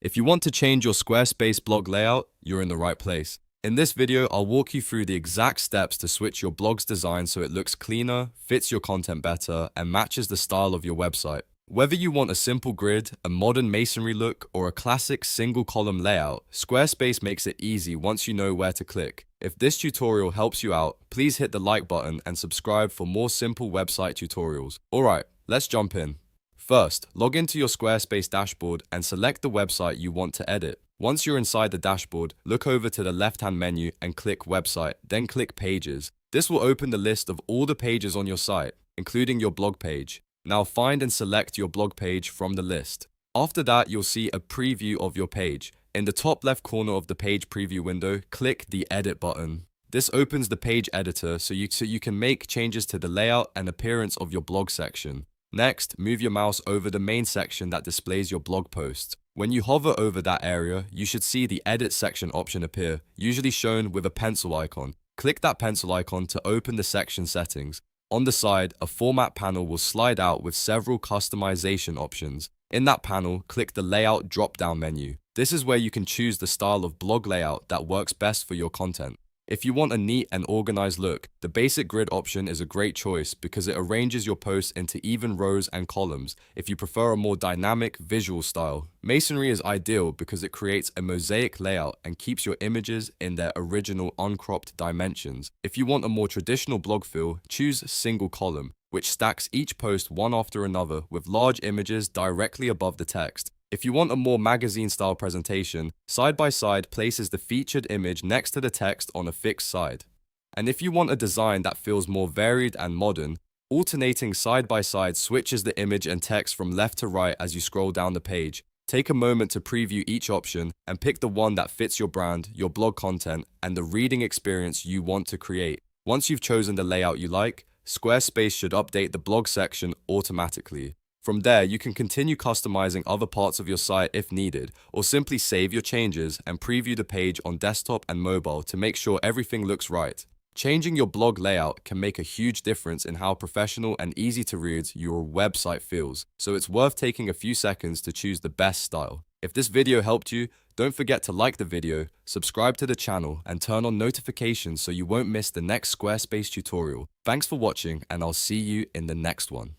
If you want to change your Squarespace blog layout, you're in the right place. In this video, I'll walk you through the exact steps to switch your blog's design so it looks cleaner, fits your content better, and matches the style of your website. Whether you want a simple grid, a modern masonry look, or a classic single-column layout, Squarespace makes it easy once you know where to click. If this tutorial helps you out, please hit the like button and subscribe for more simple website tutorials. Alright, let's jump in. First, log into your Squarespace dashboard and select the website you want to edit. Once you're inside the dashboard, look over to the left-hand menu and click Website, then click Pages. This will open the list of all the pages on your site, including your blog page. Now find and select your blog page from the list. After that, you'll see a preview of your page. In the top left corner of the page preview window, click the Edit button. This opens the page editor so you can make changes to the layout and appearance of your blog section. Next, move your mouse over the main section that displays your blog posts. When you hover over that area, you should see the Edit section option appear, usually shown with a pencil icon. Click that pencil icon to open the section settings. On the side, a format panel will slide out with several customization options. In that panel, click the Layout drop-down menu. This is where you can choose the style of blog layout that works best for your content. If you want a neat and organized look, the basic grid option is a great choice because it arranges your posts into even rows and columns. If you prefer a more dynamic, visual style, Masonry is ideal because it creates a mosaic layout and keeps your images in their original uncropped dimensions. If you want a more traditional blog feel, choose single column, which stacks each post one after another with large images directly above the text. If you want a more magazine-style presentation, side-by-side places the featured image next to the text on a fixed side. And if you want a design that feels more varied and modern, alternating side-by-side switches the image and text from left to right as you scroll down the page. Take a moment to preview each option and pick the one that fits your brand, your blog content, and the reading experience you want to create. Once you've chosen the layout you like, Squarespace should update the blog section automatically. From there, you can continue customizing other parts of your site if needed, or simply save your changes and preview the page on desktop and mobile to make sure everything looks right. Changing your blog layout can make a huge difference in how professional and easy to read your website feels, so it's worth taking a few seconds to choose the best style. If this video helped you, don't forget to like the video, subscribe to the channel, and turn on notifications so you won't miss the next Squarespace tutorial. Thanks for watching, and I'll see you in the next one.